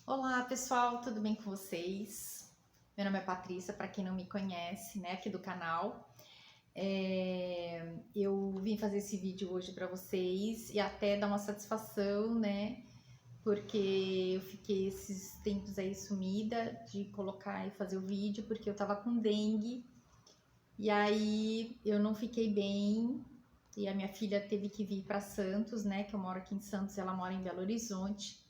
Olá pessoal, tudo bem com vocês? Meu nome é Patrícia, para quem não me conhece, né, aqui do canal. Eu vim fazer esse vídeo hoje para vocês e até dar uma satisfação, né, porque eu fiquei esses tempos aí sumida de colocar e fazer o vídeo, porque eu tava com dengue e aí eu não fiquei bem e a minha filha teve que vir para Santos, né, que eu moro aqui em Santos, ela mora em Belo Horizonte.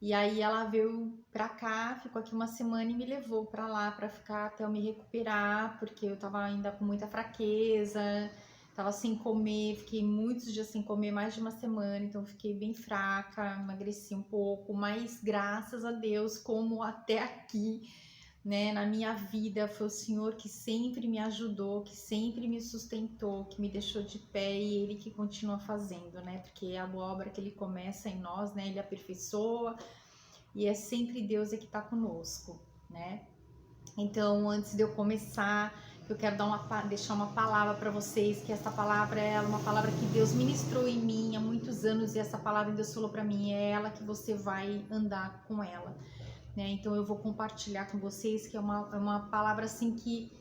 E aí ela veio pra cá, ficou aqui uma semana e me levou pra lá pra ficar até eu me recuperar, porque eu tava ainda com muita fraqueza, tava sem comer, fiquei muitos dias sem comer, mais de uma semana, então fiquei bem fraca, emagreci um pouco, mas graças a Deus, como até aqui, né, na minha vida foi o Senhor que sempre me ajudou, que sempre me sustentou, que me deixou de pé e Ele que continua fazendo, né, porque a boa obra que Ele começa em nós, né, Ele aperfeiçoa, e é sempre Deus é que está conosco, né? Então, antes de eu começar, eu quero deixar uma palavra para vocês, que essa palavra é uma palavra que Deus ministrou em mim há muitos anos, e essa palavra Deus falou para mim, é ela que você vai andar com ela, né? Então, eu vou compartilhar com vocês, que é uma palavra assim que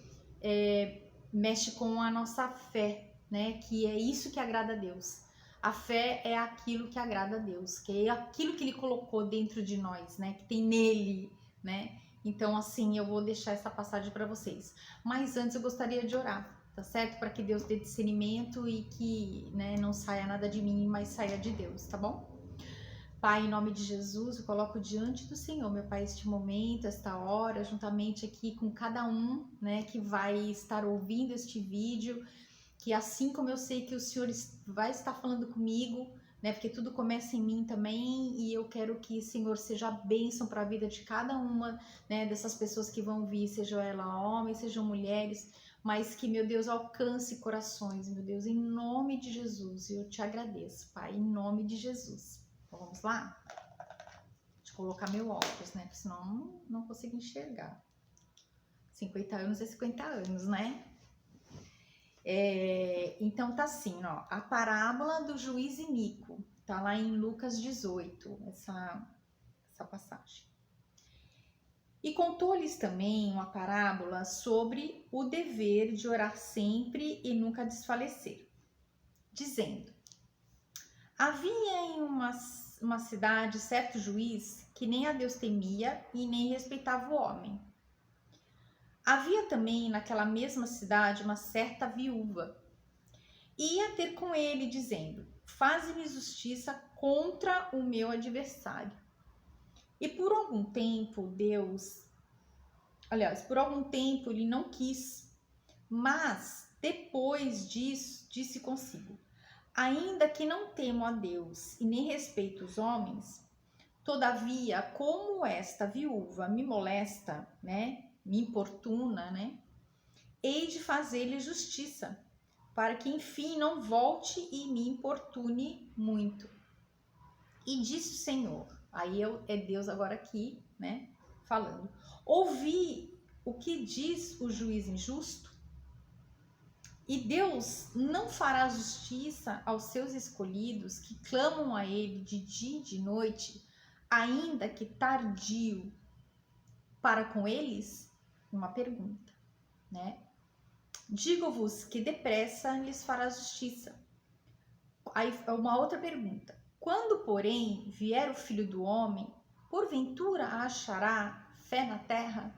mexe com a nossa fé, né? Que é isso que agrada a Deus. A fé é aquilo que agrada a Deus, que é aquilo que Ele colocou dentro de nós, né? Que tem nele, né? Então, assim, eu vou deixar essa passagem para vocês. Mas antes eu gostaria de orar, tá certo? Para que Deus dê discernimento e que, né, não saia nada de mim, mas saia de Deus, tá bom? Pai, em nome de Jesus, eu coloco diante do Senhor, meu Pai, este momento, esta hora, juntamente aqui com cada um, né, que vai estar ouvindo este vídeo, que assim como eu sei que o Senhor vai estar falando comigo, né, porque tudo começa em mim também, e eu quero que, Senhor, seja a bênção para a vida de cada uma, né, dessas pessoas que vão vir, sejam elas homens, sejam mulheres, mas que, meu Deus, alcance corações, meu Deus, em nome de Jesus, e eu te agradeço, Pai, em nome de Jesus. Então, vamos lá? Deixa eu colocar meu óculos, né? Porque senão não consigo enxergar. 50 anos é 50 anos, né? Então tá assim, ó. A parábola do juiz Inico. Tá lá em Lucas 18, essa passagem. E contou-lhes também uma parábola sobre o dever de orar sempre e nunca desfalecer, dizendo: havia em uma cidade certo juiz que nem a Deus temia e nem respeitava o homem. Havia também naquela mesma cidade uma certa viúva. E ia ter com ele, dizendo: faze-me justiça contra o meu adversário. E por algum tempo por algum tempo ele não quis, mas depois disso disse consigo: ainda que não temo a Deus e nem respeito os homens, todavia, como esta viúva me molesta, né, me importuna, né, hei de fazer-lhe justiça, para que enfim não volte e me importune muito. E disse o Senhor, aí é Deus agora aqui, né, falando: ouvi o que diz o juiz injusto? E Deus não fará justiça aos seus escolhidos que clamam a Ele de dia e de noite, ainda que tardio para com eles? Uma pergunta, né? Digo-vos que depressa lhes fará justiça. Aí uma outra pergunta. Quando, porém, vier o Filho do Homem, porventura achará fé na terra?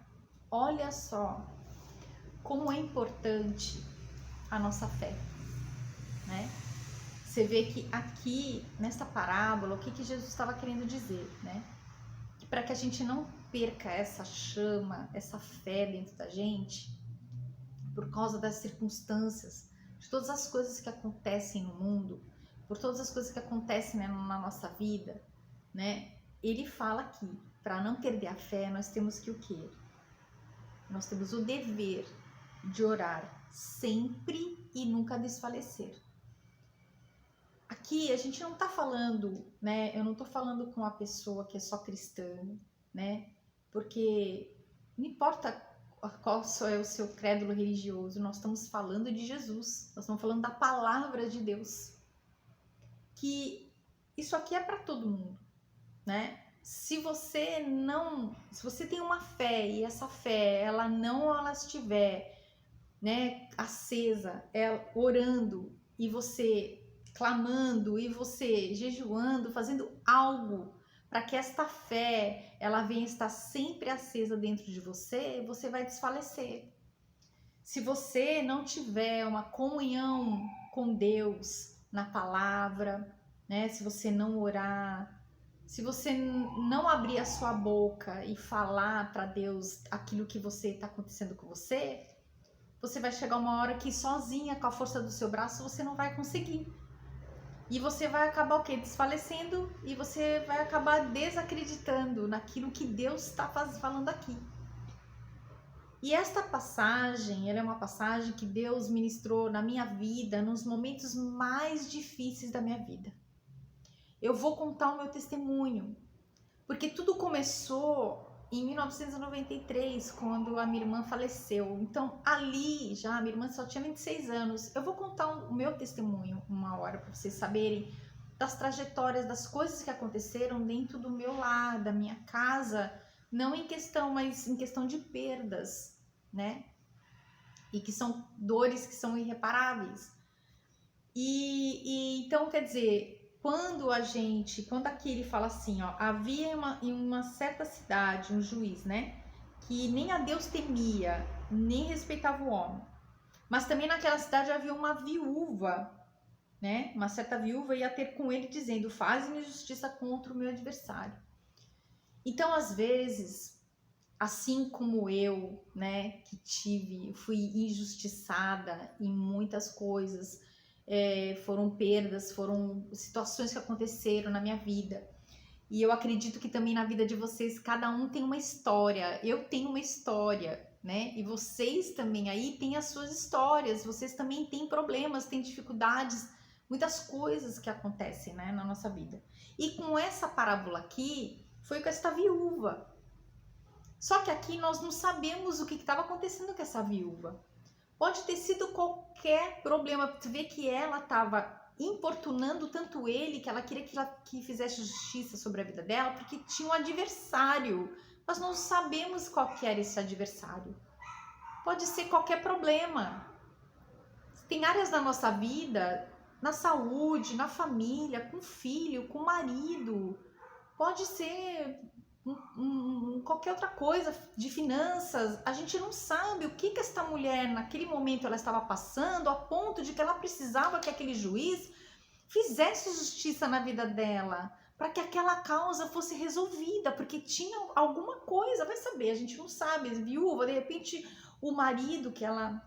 Olha só como é importante a nossa fé, né? Você vê que aqui, nessa parábola, o que Jesus estava querendo dizer, né? Que para que a gente não perca essa chama, essa fé dentro da gente, por causa das circunstâncias, de todas as coisas que acontecem no mundo, por todas as coisas que acontecem, né, na nossa vida, né? Ele fala aqui, para não perder a fé, nós temos que o quê? Nós temos o dever de orar sempre e nunca desfalecer. Aqui a gente não tá falando, né? Eu não tô falando com uma pessoa que é só cristã, né? Porque não importa qual é o seu crédulo religioso, nós estamos falando de Jesus, nós estamos falando da palavra de Deus. Que isso aqui é para todo mundo, né? se você tem uma fé e essa fé, ela estiver, né, acesa, orando e você clamando e você jejuando, fazendo algo para que esta fé ela venha estar sempre acesa dentro de você, você vai desfalecer. Se você não tiver uma comunhão com Deus na palavra, né, se você não orar, se você não abrir a sua boca e falar para Deus aquilo que está acontecendo com você, você vai chegar uma hora que sozinha, com a força do seu braço, você não vai conseguir. E você vai acabar o quê? Desfalecendo, e você vai acabar desacreditando naquilo que Deus está falando aqui. E esta passagem, ela é uma passagem que Deus ministrou na minha vida, nos momentos mais difíceis da minha vida. Eu vou contar o meu testemunho, porque tudo começou em 1993, quando a minha irmã faleceu. Então, ali, já, a minha irmã só tinha 26 anos. Eu vou contar o meu testemunho uma hora, para vocês saberem das trajetórias, das coisas que aconteceram dentro do meu lar, da minha casa, não em questão, mas em questão de perdas, né? E que são dores que são irreparáveis. E então, quer dizer, quando aqui ele fala assim, ó, havia em uma certa cidade um juiz, né, que nem a Deus temia, nem respeitava o homem. Mas também naquela cidade havia uma viúva, né, uma certa viúva ia ter com ele dizendo, faz-me justiça contra o meu adversário. Então, às vezes, assim como eu, né, que fui injustiçada em muitas coisas, foram perdas, foram situações que aconteceram na minha vida. E eu acredito que também na vida de vocês, cada um tem uma história. Eu tenho uma história, né? E vocês também aí têm as suas histórias. Vocês também têm problemas, têm dificuldades, muitas coisas que acontecem, né, na nossa vida. E com essa parábola aqui, foi com esta viúva. Só que aqui nós não sabemos o que estava acontecendo com essa viúva. Pode ter sido qualquer problema. Você vê que ela estava importunando tanto ele, que ela queria que fizesse justiça sobre a vida dela, porque tinha um adversário. Mas não sabemos qual que era esse adversário. Pode ser qualquer problema. Tem áreas da nossa vida, na saúde, na família, com filho, com marido. Pode ser qualquer outra coisa, de finanças. A gente não sabe o que esta mulher naquele momento ela estava passando, a ponto de que ela precisava que aquele juiz fizesse justiça na vida dela, para que aquela causa fosse resolvida, porque tinha alguma coisa, vai saber, a gente não sabe, viúva, de repente o marido que ela,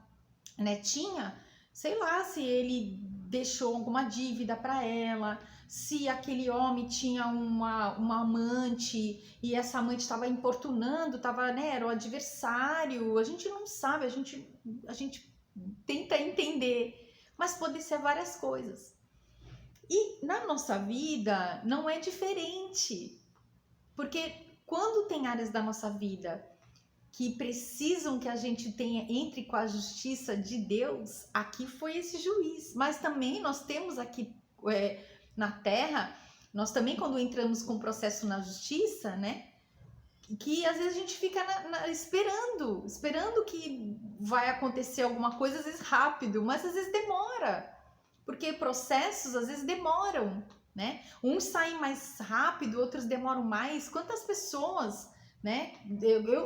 né, tinha, sei lá, se ele deixou alguma dívida para ela, se aquele homem tinha uma amante e essa amante estava importunando, né, era o adversário. A gente não sabe, a gente tenta entender, mas pode ser várias coisas. E na nossa vida não é diferente, porque quando tem áreas da nossa vida que precisam que a gente entre com a justiça de Deus, aqui foi esse juiz. Mas também nós temos aqui na Terra, nós também quando entramos com o processo na justiça, né, que às vezes a gente fica esperando que vai acontecer alguma coisa, às vezes rápido, mas às vezes demora, porque processos às vezes demoram, né? Uns saem mais rápido, outros demoram mais. Quantas pessoas, né?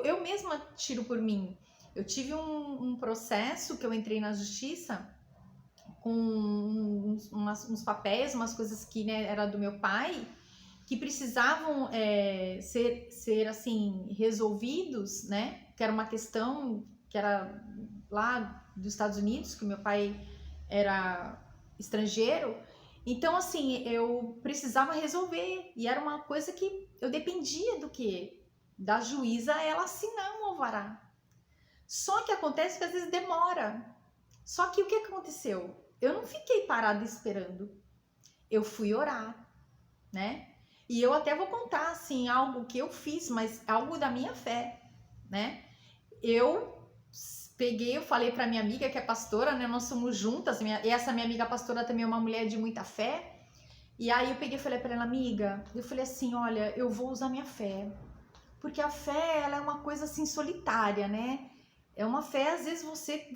Eu mesma tiro por mim. Eu tive um processo que eu entrei na justiça com uns papéis, umas coisas que, né, era do meu pai, que precisavam ser assim resolvidos, né? Que era uma questão que era lá dos Estados Unidos, que meu pai era estrangeiro. Então, assim, eu precisava resolver, e era uma coisa que eu dependia do quê? Da juíza ela assinar um alvará. Só que acontece que às vezes demora. Só que o que aconteceu? Eu não fiquei parada esperando. Eu fui orar, né? E eu até vou contar, assim, algo que eu fiz, mas algo da minha fé, né? Eu falei para minha amiga que é pastora, né? Nós somos juntas, e essa minha amiga pastora também é uma mulher de muita fé. E aí eu peguei e falei pra ela, amiga, eu falei assim, olha, eu vou usar minha fé. Porque a fé, ela é uma coisa assim solitária, né? É uma fé, às vezes você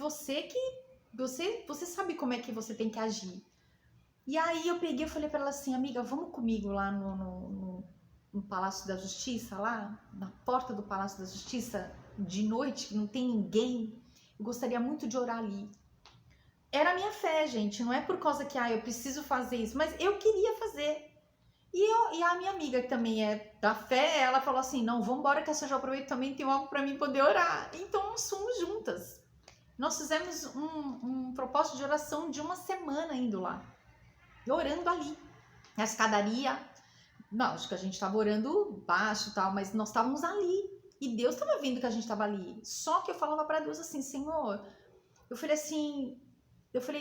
sabe como é que você tem que agir. E aí eu peguei e falei pra ela assim, amiga, vamos comigo lá no Palácio da Justiça, lá na porta do Palácio da Justiça, de noite, que não tem ninguém. Eu gostaria muito de orar ali. Era a minha fé, gente, não é por causa que eu preciso fazer isso, mas eu queria fazer. E a minha amiga, que também é da fé, ela falou assim, não, vamos embora que essa já aproveito também, tem algo para mim poder orar. Então nós fomos juntas. Nós fizemos um propósito de oração de uma semana indo lá, orando ali, na escadaria. Não, acho que a gente estava orando baixo e tal, mas nós estávamos ali. E Deus estava vendo que a gente estava ali. Só que eu falava para Deus assim, Senhor, eu falei,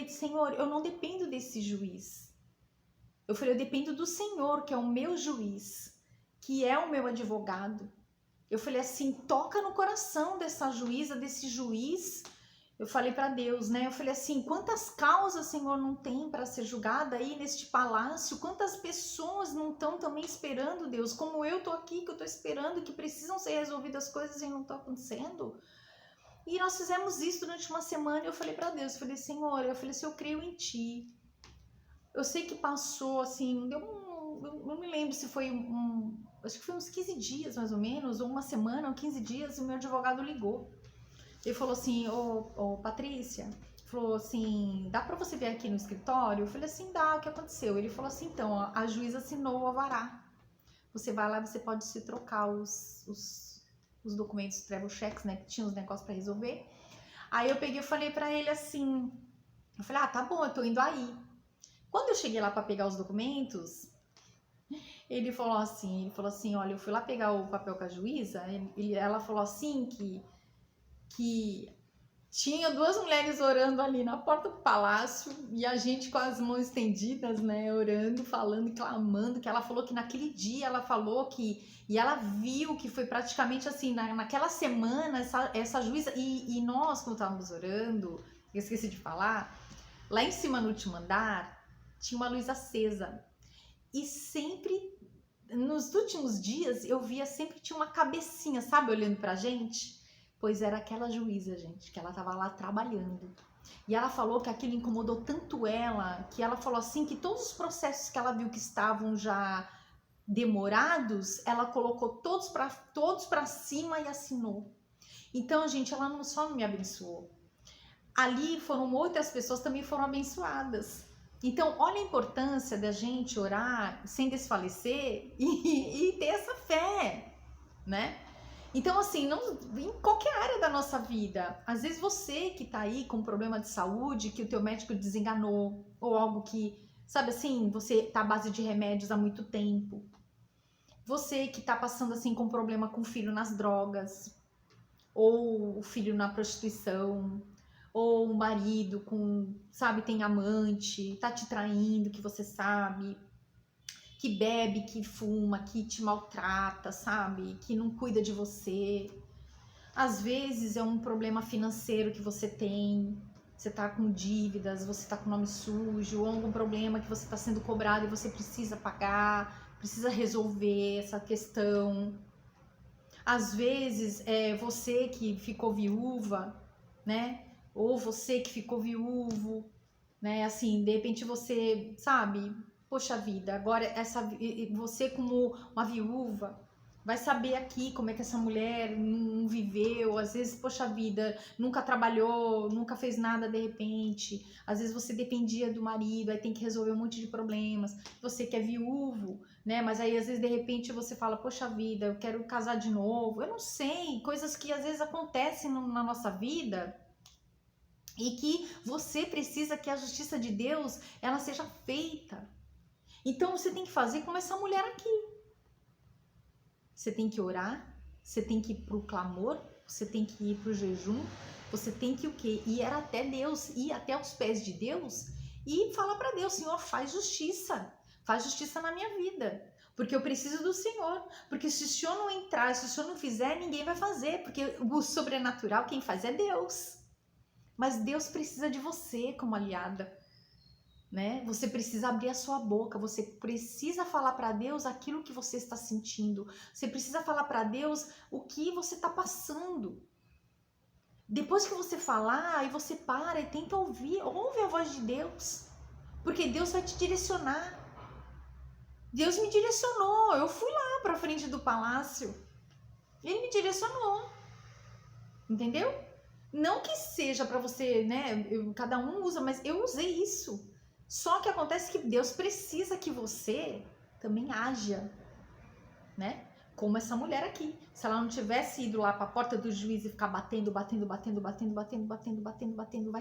Senhor, eu não dependo desse juiz. Eu falei, eu dependo do Senhor, que é o meu juiz, que é o meu advogado. Eu falei assim, toca no coração dessa juíza, desse juiz. Eu falei para Deus, né? Eu falei assim, quantas causas, Senhor, não tem para ser julgada aí neste palácio? Quantas pessoas não estão também esperando, Deus? Como eu tô aqui, que eu tô esperando, que precisam ser resolvidas coisas e não estão acontecendo. E nós fizemos isso durante uma semana e eu falei para Deus, eu falei, Senhor, eu falei assim, eu creio em Ti. Eu sei que passou, assim, eu não me lembro se foi acho que foi uns 15 dias mais ou menos, ou uma semana, ou 15 dias, e o meu advogado ligou. Ele falou assim, ô Patrícia, falou assim, dá pra você vir aqui no escritório? Eu falei assim, dá, o que aconteceu? Ele falou assim, então, a juíza assinou o alvará. Você vai lá, você pode se trocar os documentos, os travel checks, né, que tinha os negócios pra resolver. Aí eu peguei e falei pra ele assim, eu falei, tá bom, eu tô indo aí. Quando eu cheguei lá para pegar os documentos, ele falou assim, olha, eu fui lá pegar o papel com a juíza, ela falou assim que tinha duas mulheres orando ali na porta do palácio e a gente com as mãos estendidas, né, orando, falando, clamando, que ela falou que naquele dia ela falou que, e ela viu que foi praticamente assim, naquela semana, essa juíza, e nós, quando estávamos orando, eu esqueci de falar, lá em cima no último andar, tinha uma luz acesa. E sempre, nos últimos dias, eu via sempre tinha uma cabecinha, sabe, olhando pra gente? Pois era aquela juíza, gente, que ela tava lá trabalhando. E ela falou que aquilo incomodou tanto ela, que ela falou assim, que todos os processos que ela viu que estavam já demorados, ela colocou todos pra cima e assinou. Então, gente, ela não só me abençoou. Ali foram outras pessoas que também foram abençoadas. Então, olha a importância da gente orar sem desfalecer e ter essa fé, né? Então, assim, não, em qualquer área da nossa vida, às vezes você que tá aí com um problema de saúde, que o teu médico desenganou, ou algo que, sabe assim, você tá à base de remédios há muito tempo. Você que tá passando, assim, com problema com o filho nas drogas, ou o filho na prostituição, ou o marido com, sabe, tem amante, tá te traindo, que você sabe, que bebe, que fuma, que te maltrata, sabe, que não cuida de você. Às vezes é um problema financeiro que você tem, você tá com dívidas, você tá com nome sujo, ou algum problema que você tá sendo cobrado e você precisa pagar, precisa resolver essa questão. Às vezes é você que ficou viúva, né? Ou você que ficou viúvo, né? Assim, de repente você, sabe, poxa vida, agora você como uma viúva vai saber aqui como é que essa mulher não viveu, às vezes, poxa vida, nunca trabalhou, nunca fez nada de repente, às vezes você dependia do marido, aí tem que resolver um monte de problemas, você que é viúvo, né, mas aí às vezes de repente você fala, poxa vida, eu quero casar de novo, eu não sei, coisas que às vezes acontecem na nossa vida, e que você precisa que a justiça de Deus, ela seja feita. Então você tem que fazer como essa mulher aqui. Você tem que orar, você tem que ir pro clamor, você tem que ir pro jejum, você tem que o quê? Ir até Deus, ir até os pés de Deus e falar para Deus, Senhor, faz justiça na minha vida. Porque eu preciso do Senhor. Porque se o Senhor não entrar, se o Senhor não fizer, ninguém vai fazer. Porque o sobrenatural, quem faz é Deus. Mas Deus precisa de você como aliada. né? Você precisa abrir a sua boca, você precisa falar para Deus aquilo que você está sentindo, você precisa falar para Deus o que você está passando. Depois que você falar, aí você para e tenta ouvir, ouve a voz de Deus, porque Deus vai te direcionar. Deus me direcionou, eu fui lá para frente do palácio, Ele me direcionou, entendeu? Não que seja para você, né? Cada um usa, mas eu usei isso. Só que acontece que Deus precisa que você também haja, né? Como essa mulher aqui. Se ela não tivesse ido lá para a porta do juiz e ficar batendo, vai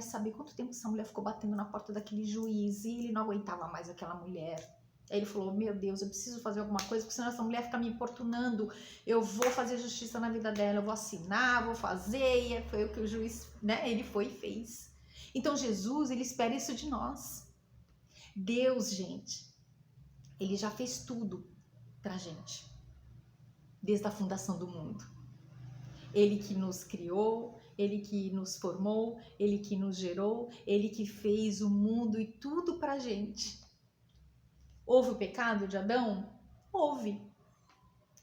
saber quanto tempo essa mulher ficou batendo na porta daquele juiz e ele não aguentava mais aquela mulher. Aí ele falou, meu Deus, eu preciso fazer alguma coisa, porque senão essa mulher fica me importunando, eu vou fazer justiça na vida dela, eu vou assinar, vou fazer, e foi o que o juiz, né, ele foi e fez. Então Jesus, ele espera isso de nós. Deus, gente, ele já fez tudo pra gente, desde a fundação do mundo. Ele que nos criou, Ele que nos formou, Ele que nos gerou, Ele que fez o mundo e tudo pra gente. Houve o pecado de Adão? Houve.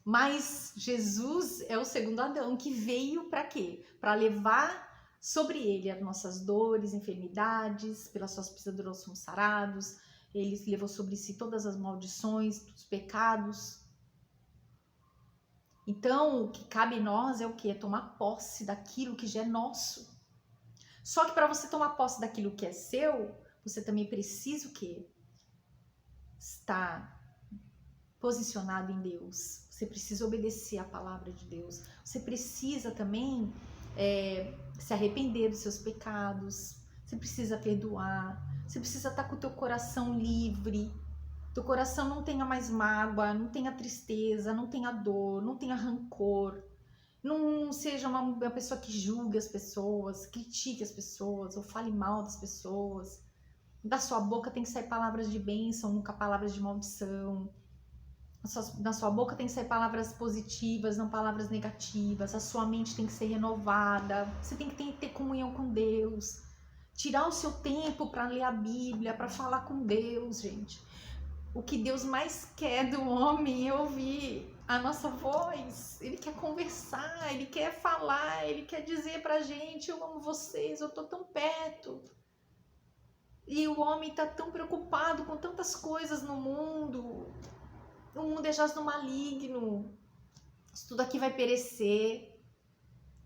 Mas Jesus é o segundo Adão, que veio para quê? Para levar sobre ele as nossas dores, enfermidades, pelas suas pisaduras somos sarados. Ele levou sobre si todas as maldições, os pecados. Então, o que cabe a nós é o quê? É tomar posse daquilo que já é nosso. Só que para você tomar posse daquilo que é seu, você também precisa o quê? Estar posicionado em Deus. Você precisa obedecer a palavra de Deus. Você precisa também se arrepender dos seus pecados. Você precisa perdoar. Você precisa estar com o teu coração livre. Teu coração não tenha mais mágoa, não tenha tristeza, não tenha dor, não tenha rancor. Não seja uma pessoa que julgue as pessoas, critique as pessoas ou fale mal das pessoas. Da sua boca tem que sair palavras de bênção, nunca palavras de maldição. Na sua boca tem que sair palavras positivas, não palavras negativas. A sua mente tem que ser renovada. Você tem que ter comunhão com Deus. Tirar o seu tempo para ler a Bíblia, para falar com Deus, gente. O que Deus mais quer do homem é ouvir a nossa voz. Ele quer conversar, Ele quer falar, Ele quer dizer pra gente, eu amo vocês, eu tô tão perto. E o homem tá tão preocupado com tantas coisas no mundo. O mundo é jaz no maligno. Isso tudo aqui vai perecer.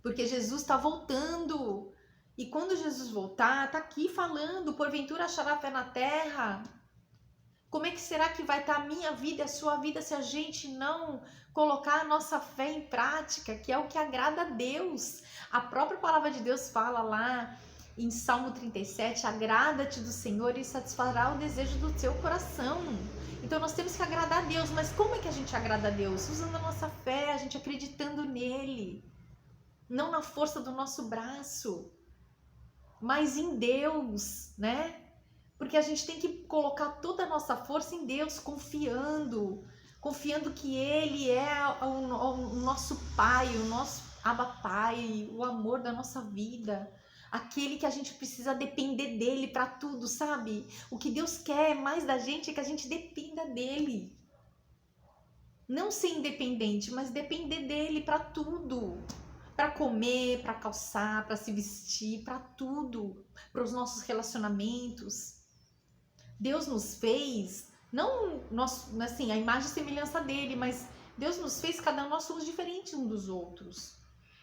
Porque Jesus está voltando. E quando Jesus voltar, tá aqui falando, porventura achará fé na terra. Como é que será que vai estar a minha vida e a sua vida se a gente não colocar a nossa fé em prática, que é o que agrada a Deus? A própria palavra de Deus fala lá em Salmo 37, agrada-te do Senhor e satisfará o desejo do teu coração. Então nós temos que agradar a Deus, mas como é que a gente agrada a Deus? Usando a nossa fé, a gente acreditando nele, não na força do nosso braço, mas em Deus, né? Porque a gente tem que colocar toda a nossa força em Deus, confiando que Ele é o nosso Pai, o nosso Abba Pai, o amor da nossa vida, aquele que a gente precisa depender dele para tudo, sabe? O que Deus quer mais da gente é que a gente dependa dele. Não ser independente, mas depender dele para tudo. Para comer, para calçar, para se vestir, para tudo, para os nossos relacionamentos. Deus nos fez, não nós, assim, a imagem e semelhança dele, mas Deus nos fez, cada um nós somos diferentes uns dos outros.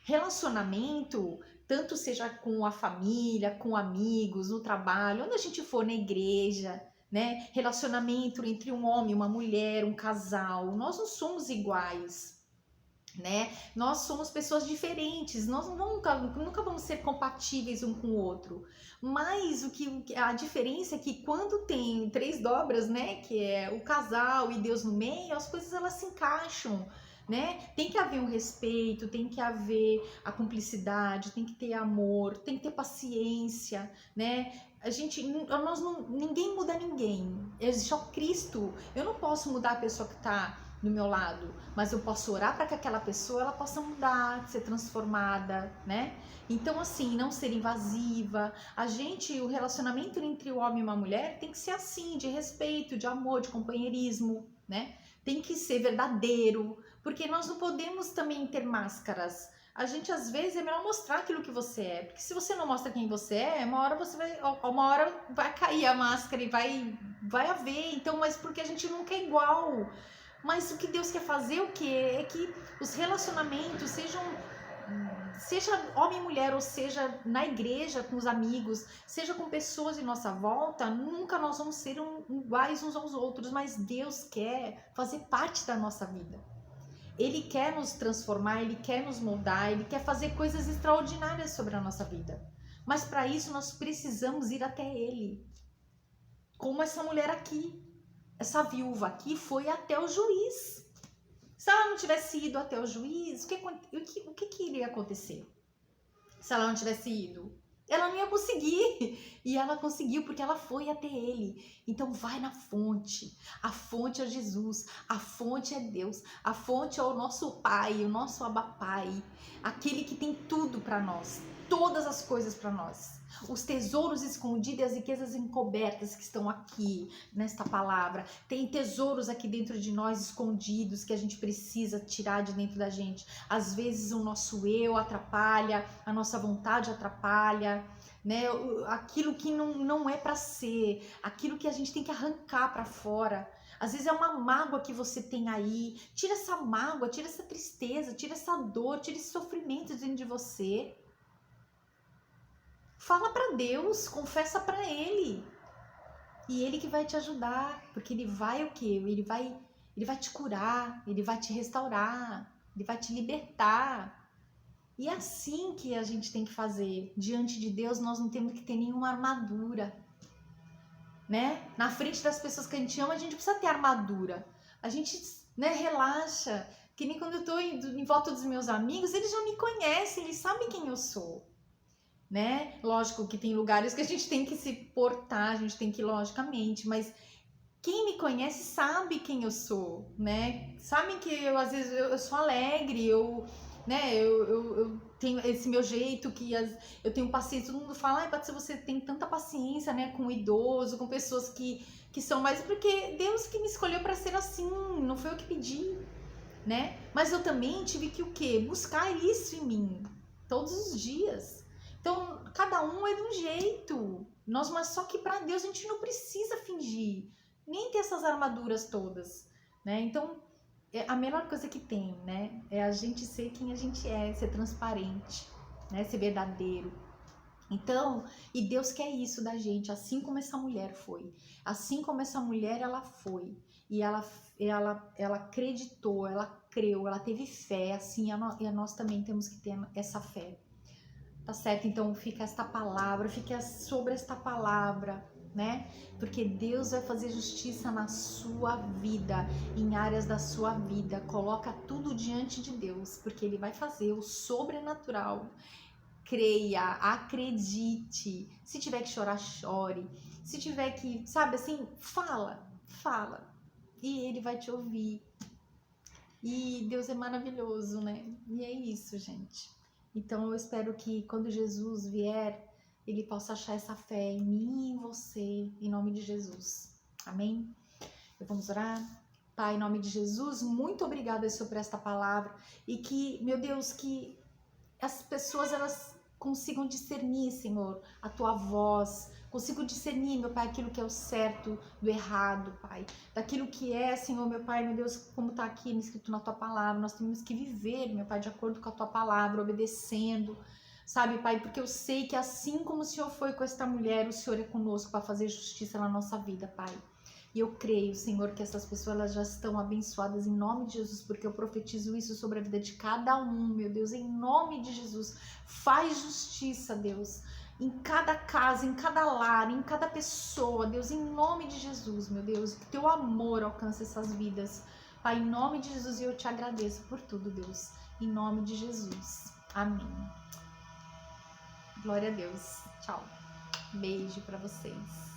Relacionamento, tanto seja com a família, com amigos, no trabalho, onde a gente for, na igreja, né? Relacionamento entre um homem, uma mulher, um casal, nós não somos iguais, né? Nós somos pessoas diferentes, nós nunca vamos ser compatíveis um com o outro. Mas a diferença é que quando tem 3 dobras, né, que é o casal e Deus no meio, as coisas elas se encaixam, né? Tem que haver um respeito, tem que haver a cumplicidade, tem que ter amor, tem que ter paciência, né? Ninguém muda ninguém. É só Cristo. Eu não posso mudar a pessoa que tá do meu lado, mas eu posso orar para que aquela pessoa ela possa mudar, ser transformada, né? Então, assim, não ser invasiva. O relacionamento entre o homem e uma mulher tem que ser assim, de respeito, de amor, de companheirismo, né? Tem que ser verdadeiro, porque nós não podemos também ter máscaras. A gente, às vezes, é melhor mostrar aquilo que você é, porque se você não mostra quem você é, uma hora vai cair a máscara e vai haver. Então, mas porque a gente nunca é igual. Mas o que Deus quer fazer, o que é que os relacionamentos seja homem e mulher, ou seja na igreja com os amigos, seja com pessoas em nossa volta, nunca nós vamos ser iguais uns aos outros, mas Deus quer fazer parte da nossa vida. Ele quer nos transformar, Ele quer nos moldar, Ele quer fazer coisas extraordinárias sobre a nossa vida. Mas para isso nós precisamos ir até Ele. Como essa mulher aqui, essa viúva aqui foi até o juiz. Se ela não tivesse ido até o juiz, o que iria acontecer? Se ela não tivesse ido, ela não ia conseguir. E ela conseguiu porque ela foi até ele. Então vai na fonte. A fonte é Jesus. A fonte é Deus. A fonte é o nosso Pai, o nosso Abba Pai. Aquele que tem tudo para nós. Todas as coisas para nós. Os tesouros escondidos e as riquezas encobertas que estão aqui nesta palavra. Tem tesouros aqui dentro de nós escondidos que a gente precisa tirar de dentro da gente. Às vezes o nosso eu atrapalha, a nossa vontade atrapalha, né? Aquilo que não é para ser, aquilo que a gente tem que arrancar para fora. Às vezes é uma mágoa que você tem aí. Tira essa mágoa, tira essa tristeza, tira essa dor, tira esse sofrimento dentro de você. Fala para Deus, confessa para Ele. E Ele que vai te ajudar, porque Ele vai o quê? Ele vai te curar, Ele vai te restaurar, Ele vai te libertar. E é assim que a gente tem que fazer. Diante de Deus, nós não temos que ter nenhuma armadura, né? Na frente das pessoas que a gente ama, a gente precisa ter armadura. A gente, né, relaxa. Que nem quando eu tô em volta dos meus amigos, eles já me conhecem, eles sabem quem eu sou. Né? Lógico que tem lugares que a gente tem que se portar, a gente tem que ir logicamente, mas quem me conhece sabe quem eu sou, né? Sabem que eu às vezes eu sou alegre, né? Eu tenho esse meu jeito que eu tenho paciência, todo mundo fala, ai, Patrícia, você tem tanta paciência, né, com idoso, com pessoas que são mais, porque Deus que me escolheu para ser assim, não foi eu que pedi, né? Mas eu também tive que o quê? Buscar isso em mim todos os dias. Então, cada um é de um jeito. Mas só que para Deus a gente não precisa fingir, nem ter essas armaduras todas, né? Então, a melhor coisa que tem, né, é a gente ser quem a gente é, ser transparente, né, ser verdadeiro. Então, e Deus quer isso da gente, assim como essa mulher foi. Assim como essa mulher ela foi, e ela acreditou, ela creu, ela teve fé, assim, e nós também temos que ter essa fé. Tá certo? Então fica esta palavra, fica sobre esta palavra, né? Porque Deus vai fazer justiça na sua vida, em áreas da sua vida. Coloca tudo diante de Deus, porque Ele vai fazer o sobrenatural. Creia, acredite. Se tiver que chorar, chore. Se tiver que, sabe assim, fala. E Ele vai te ouvir. E Deus é maravilhoso, né? E é isso, gente. Então eu espero que quando Jesus vier, Ele possa achar essa fé em mim e em você, em nome de Jesus. Amém? Vamos orar? Pai, em nome de Jesus, muito obrigada, Senhor, por esta palavra. E que, meu Deus, que as pessoas elas consigam discernir, Senhor, a Tua voz, consigam discernir, meu Pai, aquilo que é o certo do errado, Pai, daquilo que é, Senhor, meu Pai, meu Deus, como está aqui escrito na Tua palavra, nós temos que viver, meu Pai, de acordo com a Tua palavra, obedecendo, sabe, Pai, porque eu sei que assim como o Senhor foi com esta mulher, o Senhor é conosco para fazer justiça na nossa vida, Pai. E eu creio, Senhor, que essas pessoas elas já estão abençoadas em nome de Jesus, porque eu profetizo isso sobre a vida de cada um, meu Deus, em nome de Jesus. Faz justiça, Deus, em cada casa, em cada lar, em cada pessoa, Deus, em nome de Jesus, meu Deus, que teu amor alcance essas vidas. Pai, em nome de Jesus, e eu te agradeço por tudo, Deus, em nome de Jesus. Amém. Glória a Deus. Tchau. Beijo para vocês.